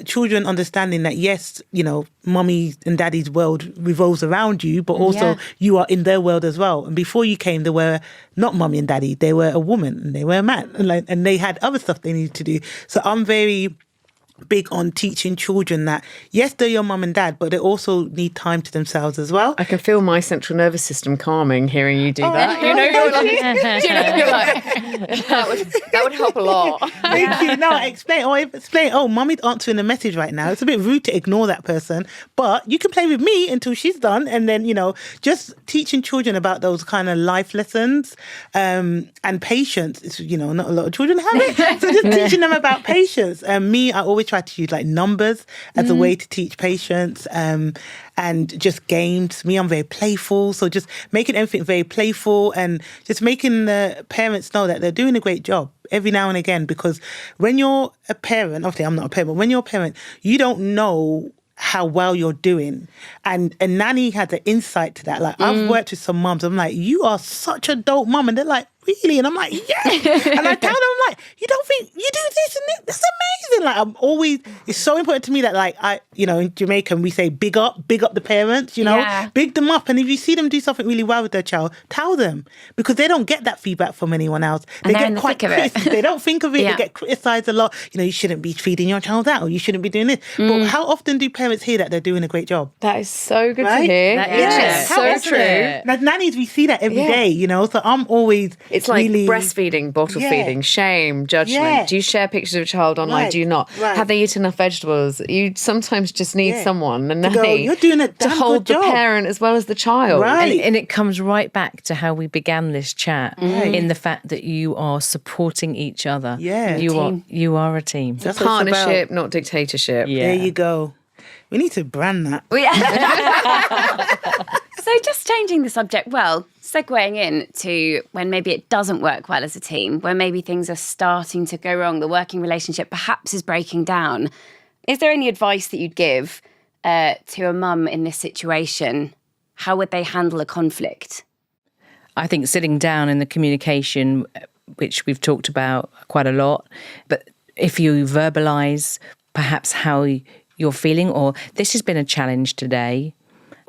S4: children understanding that, yes, mummy and daddy's world revolves around you, but also you are in their world as well. And before you came, they were not mummy and daddy. They were a woman and they were a man, and they had other stuff they needed to do. So I'm very big on teaching children that, yes, they're your mum and dad, but they also need time to themselves as well.
S3: I can feel my central nervous system calming hearing you do that. That would help a lot.
S4: Thank you. No, explain. Oh, mummy's answering a message right now. It's a bit rude to ignore that person, but you can play with me until she's done. And then, just teaching children about those kind of life lessons and patience. It's, not a lot of children have it. So just teaching them about patience. I always try to use like numbers as a way to teach patience, and just games. I'm very playful, so just making everything very playful and just making the parents know that they're doing a great job every now and again. Because when you're a parent, obviously I'm not a parent, but when you're a parent, you don't know how well you're doing. And Nanny had the insight to that. Like I've worked with some mums, I'm like, you are such a dope mum. And they're like, really? And I'm like, yeah. And I tell them, I'm like, you don't think you do this and that? That's amazing. Like I'm always, it's so important to me that like in Jamaican we say big up the parents, big them up. And if you see them do something really well with their child, tell them, because they don't get that feedback from anyone else. They get quite critical. They don't think of it. They get criticised a lot. You shouldn't be feeding your child that, or you shouldn't be doing this. But how often do parents hear that they're doing a great job?
S3: That is so good to hear.
S2: That is
S3: so true.
S4: Like nannies, we see that every day, so I'm always
S3: It's like
S4: really
S3: breastfeeding, bottle feeding, shame, judgment.
S4: Yeah.
S3: Do you share pictures of a child online? Do you not?
S4: Right.
S3: Have they eaten enough vegetables? You sometimes just need someone, a nanny,
S4: go, you're doing a
S3: to
S4: damn
S3: hold
S4: good
S3: the
S4: job.
S3: parent as well as the child.
S4: Right.
S2: And it comes right back to how we began this chat, in the fact that you are supporting each other.
S4: Yeah.
S2: You are a team.
S4: That's what it's
S3: Partnership,
S4: about.
S3: not dictatorship.
S2: Yeah.
S4: There you go. We need to brand that.
S1: So just changing the subject, segueing in to when maybe it doesn't work well as a team, when maybe things are starting to go wrong, the working relationship perhaps is breaking down. Is there any advice that you'd give to a mum in this situation? How would they handle a conflict?
S2: I think sitting down in the communication, which we've talked about quite a lot, but if you verbalise perhaps how you're feeling, or this has been a challenge today,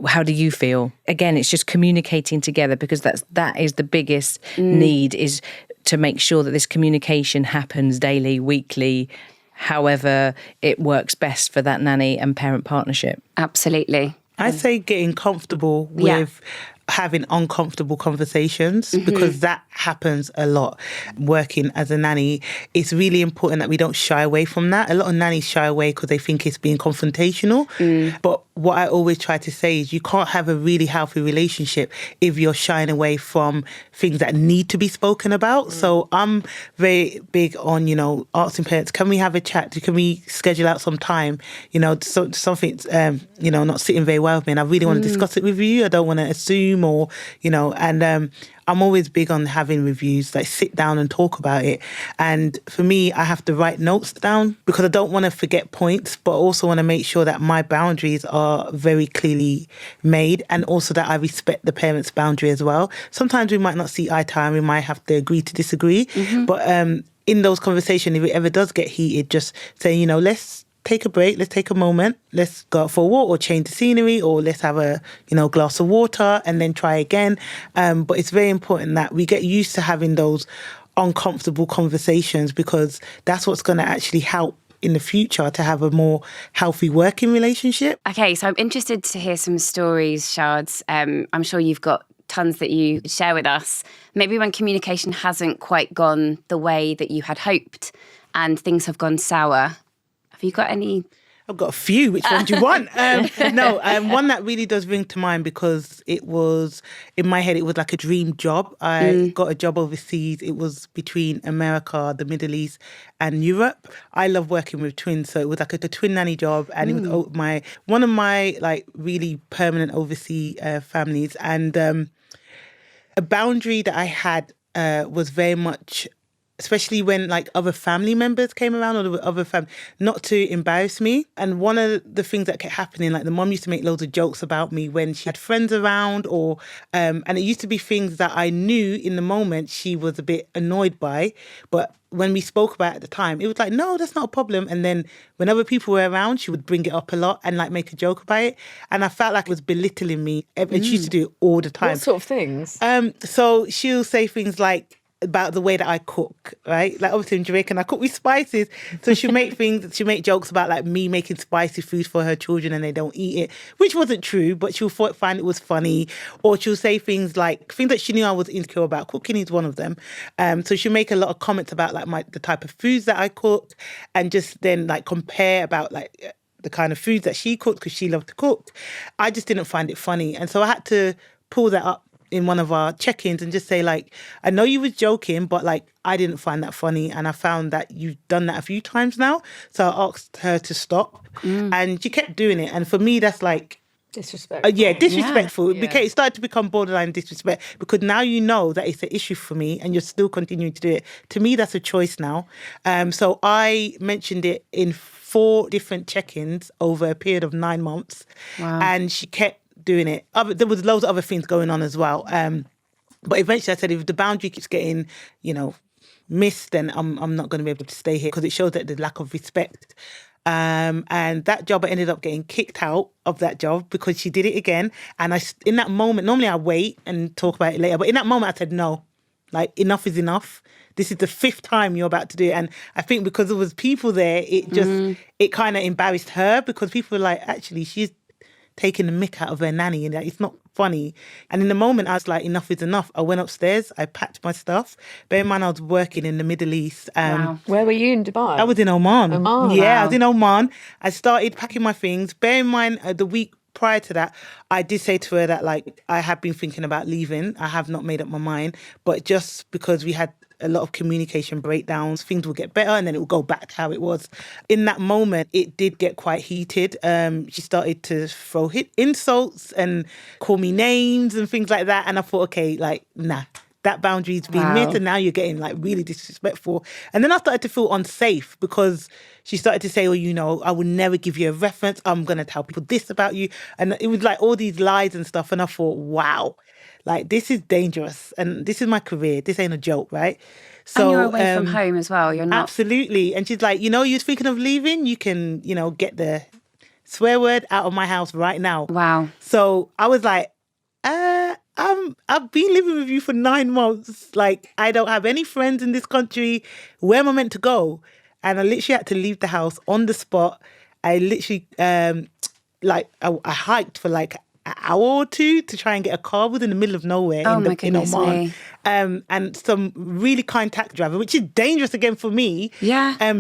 S2: how do you feel? Again, it's just communicating together, because that is the biggest need, is to make sure that this communication happens daily, weekly, however it works best for that nanny and parent partnership.
S1: Absolutely.
S4: I say getting comfortable with having uncomfortable conversations, because that happens a lot. Working as a nanny, it's really important that we don't shy away from that. A lot of nannies shy away because they think it's being confrontational. But what I always try to say is you can't have a really healthy relationship if you're shying away from things that need to be spoken about. So I'm very big on, asking parents, can we have a chat? Can we schedule out some time? Something's, not sitting very well with me, and I really want to discuss it with you. I don't want to assume I'm always big on having reviews, like sit down and talk about it. And for me, I have to write notes down because I don't want to forget points, but also want to make sure that my boundaries are very clearly made, and also that I respect the parent's boundary as well. Sometimes we might not see eye to eye, we might have to agree to disagree. But in those conversations, if it ever does get heated, just say, let's take a break, let's take a moment, let's go out for a walk or change the scenery, or let's have a glass of water and then try again. But it's very important that we get used to having those uncomfortable conversations, because that's what's going to actually help in the future to have a more healthy working relationship.
S1: Okay, so I'm interested to hear some stories, Shads. I'm sure you've got tons that you share with us. Maybe when communication hasn't quite gone the way that you had hoped and things have gone sour. Have you got any?
S4: I've got a few. Which one do you want? One that really does ring to mind, because it was, in my head, it was like a dream job. I got a job overseas. It was between America, the Middle East and Europe. I love working with twins, so it was like a twin nanny job, and it was one of my like really permanent overseas families. And a boundary that I had was very much, especially when like other family members came around, or the other family, not to embarrass me. And one of the things that kept happening, like the mum used to make loads of jokes about me when she had friends around, or and it used to be things that I knew in the moment she was a bit annoyed by, but when we spoke about it at the time, it was like, no, that's not a problem. And then when other people were around, she would bring it up a lot and like make a joke about it. And I felt like it was belittling me. And she used to do it all the time.
S3: What sort of things?
S4: So she'll say things like, about the way that I cook, right? Like obviously in Jamaican, I cook with spices. So she'll make jokes about like me making spicy food for her children and they don't eat it, which wasn't true, but she'll find it was funny. Or she'll say things that she knew I was insecure about. Cooking is one of them. So she'll make a lot of comments about like the type of foods that I cook, and just then like compare about like the kind of foods that she cooked, because she loved to cook. I just didn't find it funny. And so I had to pull that up in one of our check-ins and just say like, I know you was joking, but like I didn't find that funny, and I found that you've done that a few times now. So I asked her to stop, and she kept doing it. And for me, that's like
S3: disrespectful.
S4: Disrespectful.
S3: Yeah.
S4: It started to become borderline disrespect, because now you know that it's an issue for me and you're still continuing to do it. To me, that's a choice now. So I mentioned it in 4 different check-ins over a period of 9 months.
S1: Wow.
S4: And she kept doing it. There was loads of other things going on as well. But eventually I said, if the boundary keeps getting, missed, then I'm not going to be able to stay here, because it shows that the lack of respect. And that job, I ended up getting kicked out of that job because she did it again. And in that moment, normally I wait and talk about it later, but in that moment I said, no, like enough is enough. This is the 5th time you're about to do it. And I think because there was people there, it kind of embarrassed her, because people were like, actually, she's taking the mick out of her nanny, and it's not funny. And in the moment, I was like, enough is enough. I went upstairs, I packed my stuff. Bear in mind, I was working in the Middle East.
S1: Wow.
S3: Where were you in Dubai?
S4: I was in Oman. Yeah,
S3: wow.
S4: I was in Oman. I started packing my things. Bear in mind, the week prior to that, I did say to her that like I had been thinking about leaving. I have not made up my mind, but just because we had a lot of communication breakdowns. Things will get better and then it will go back to how it was. In that moment, it did get quite heated. She started to throw insults and call me names and things like that. And I thought, okay, like, nah. That boundary's been met and now you're getting like really disrespectful. And then I started to feel unsafe because she started to say, I will never give you a reference. I'm going to tell people this about you. And it was like all these lies and stuff. And I thought, wow, like this is dangerous. And this is my career. This ain't a joke, right? So,
S1: and you're away from home as well. You're not.
S4: Absolutely. And she's like, you're speaking of leaving, you can, get the swear word out of my house right now.
S1: Wow.
S4: So I was like, I've been living with you for 9 months. Like, I don't have any friends in this country. Where am I meant to go? And I literally had to leave the house on the spot. I literally, I hiked for like an hour or two to try and get a car within the middle of nowhere in Oman. And some really kind taxi driver, which is dangerous again for me,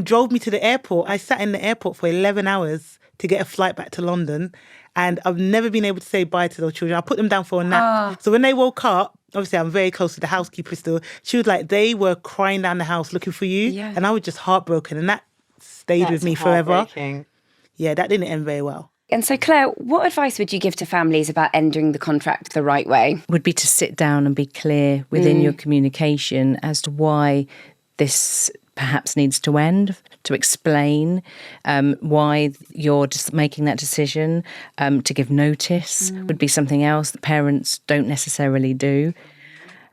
S4: drove me to the airport. I sat in the airport for 11 hours to get a flight back to London. And I've never been able to say bye to those children. I put them down for a nap. So when they woke up, obviously I'm very close to the housekeeper still. She was like, they were crying down the house looking for you. Yeah. And I was just heartbroken. And that stayed with me forever. Yeah, that didn't end very well.
S1: And so, Claire, what advice would you give to families about ending the contract the right way?
S2: Would be to sit down and be clear within your communication as to why this perhaps needs to end, to explain why you're just making that decision, to give notice would be something else that parents don't necessarily do.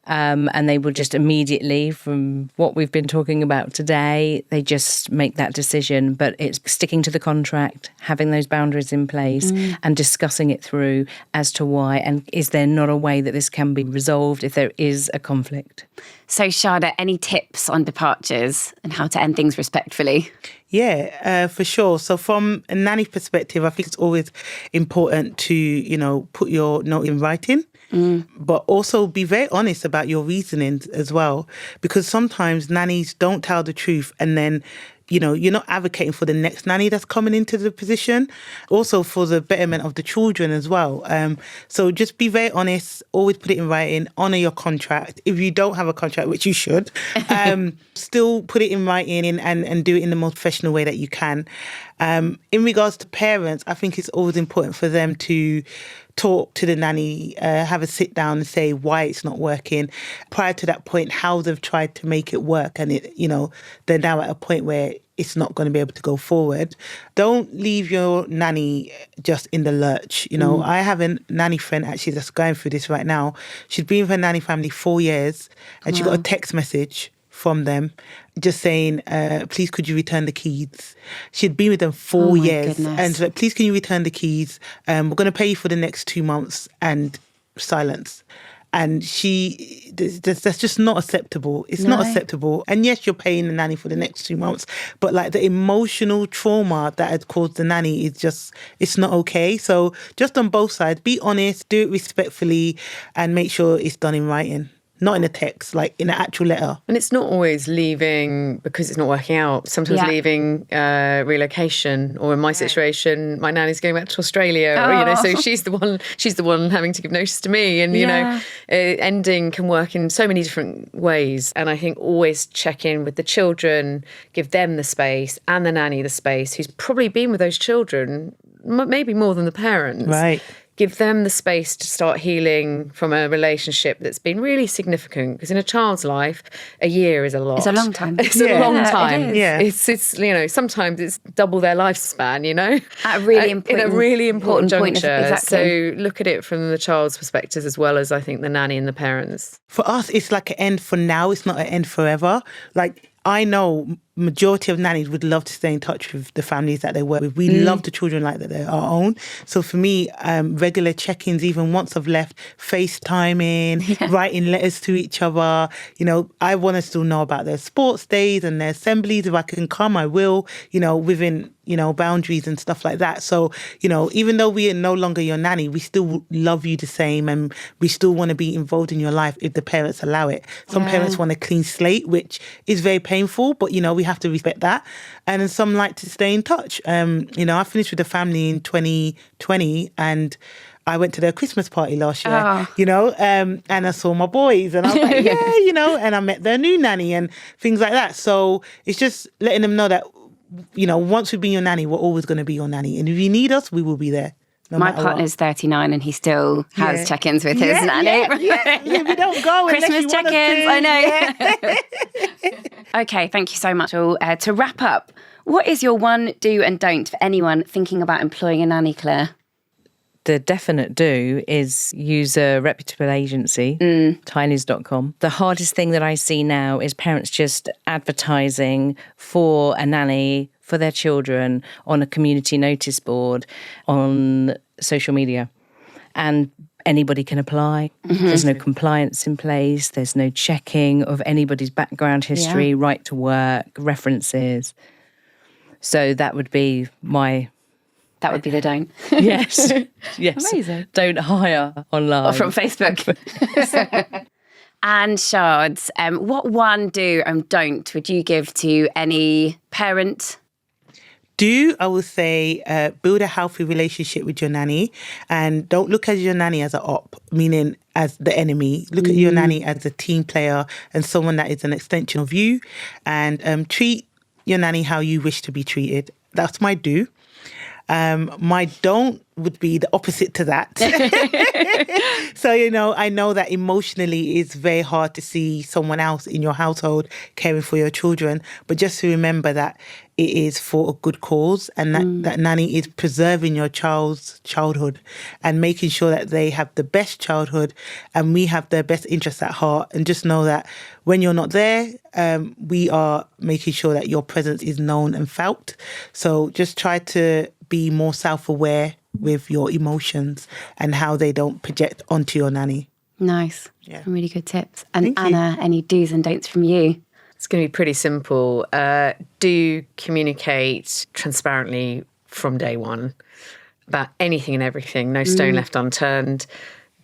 S2: And they will just immediately, from what we've been talking about today, they just make that decision. But it's sticking to the contract, having those boundaries in place and discussing it through as to why. And is there not a way that this can be resolved if there is a conflict?
S1: So, Shada, any tips on departures and how to end things respectfully?
S4: Yeah, for sure. So from a nanny perspective, I think it's always important to, put your note in writing. But also be very honest about your reasonings as well, because sometimes nannies don't tell the truth and then, you're not advocating for the next nanny that's coming into the position, also for the betterment of the children as well. So just be very honest, always put it in writing, honour your contract. If you don't have a contract, which you should, still put it in writing and do it in the most professional way that you can. In regards to parents, I think it's always important for them to talk to the nanny, have a sit down and say why it's not working. Prior to that point, how they've tried to make it work and they're now at a point where it's not going to be able to go forward. Don't leave your nanny just in the lurch. I have a nanny friend actually that's going through this right now. She's been with her nanny family 4 years and she got a text message from them just saying, please could you return the keys? She'd been with them 4 years.
S1: Goodness.
S4: And so, please can you return the keys? We're going to pay you for the next 2 months, and silence. And that's just not acceptable. It's not acceptable. And yes, you're paying the nanny for the next 2 months, but like the emotional trauma that had caused the nanny it's not okay. So just on both sides, be honest, do it respectfully, and make sure it's done in writing. Not in a text, like in an actual letter.
S3: And it's not always leaving because it's not working out. Sometimes leaving relocation, or in my situation, my nanny's going back to Australia. Or, so she's the one having to give notice to me. And ending can work in so many different ways. And I think always check in with the children, give them the space, and the nanny the space, who's probably been with those children maybe more than the parents.
S4: Right.
S3: Give them the space to start healing from a relationship that's been really significant. Because in a child's life, a year is a lot.
S1: It's a long time.
S3: It's a long time.
S1: It
S3: is. It's sometimes it's double their lifespan.
S1: At a really
S3: in a really important juncture.
S1: Exactly.
S3: So look at it from the child's perspective as well as I think the nanny and the parents.
S4: For us, it's like an end for now. It's not an end forever. Like, I know majority of nannies would love to stay in touch with the families that they work with. We love the children like that they're our own. So for me, regular check-ins, even once I've left, FaceTiming, writing letters to each other. I want to still know about their sports days and their assemblies. If I can come, I will, within, boundaries and stuff like that. So, even though we are no longer your nanny, we still love you the same, and we still want to be involved in your life if the parents allow it. Some parents want a clean slate, which is very painful, but, we have to respect that. And then some like to stay in touch. I finished with the family in 2020, and I went to their Christmas party last year, you know, and I saw my boys and I was like, yeah, you know, and I met their new nanny and things like that. So it's just letting them know that, you know, once we've been your nanny, we're always going to be your nanny. And if you need us, we will be there.
S1: My partner's 39 and he still has check-ins with his nanny.
S4: Yeah, we don't go
S1: Christmas check-ins, I know. Okay, thank you so much all. To wrap up, what is your one do and don't for anyone thinking about employing a nanny, Claire?
S2: The definite do is use a reputable agency, Tinies.com. The hardest thing that I see now is parents just advertising for a nanny for their children on a community notice board on social media. And anybody can apply. There's no compliance in place. There's no checking of anybody's background history, right to work, references. So that would be my...
S1: That would be the don't.
S2: Yes. Yes.
S1: Amazing.
S2: Don't hire online.
S1: Or from Facebook. And Shad, what one do and don't would you give to any parent?
S4: Do, I would say, build a healthy relationship with your nanny and don't look at your nanny as an op, meaning as the enemy. Look at your nanny as a team player and someone that is an extension of you, and treat your nanny how you wish to be treated. That's my do. My don't would be the opposite to that. So, you know, I know that emotionally it's very hard to see someone else in your household caring for your children, but just to remember that it is for a good cause and that nanny is preserving your child's childhood and making sure that they have the best childhood and we have their best interests at heart. And just know that when you're not there, we are making sure that your presence is known and felt. So just try to be more self-aware with your emotions and how they don't project onto your nanny.
S1: Nice. Yeah. Some really good tips. And Anna, any do's and don'ts from you?
S3: It's going to be pretty simple. Do communicate transparently from day one about anything and everything. No stone left unturned.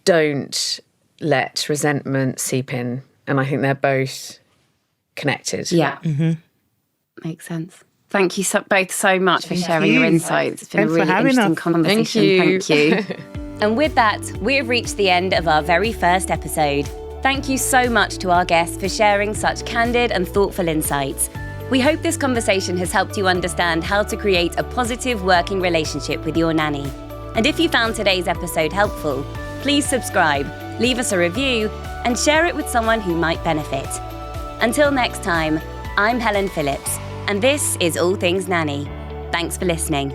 S3: Don't let resentment seep in. And I think they're both connected.
S1: Yeah. Makes sense. Thank you both so much for sharing your insights. It's been a really interesting conversation. Thank you. And with that, we have reached the end of our very first episode. Thank you so much to our guests for sharing such candid and thoughtful insights. We hope this conversation has helped you understand how to create a positive working relationship with your nanny. And if you found today's episode helpful, please subscribe, leave us a review, and share it with someone who might benefit. Until next time, I'm Helen Phillips, and this is All Things Nanny. Thanks for listening.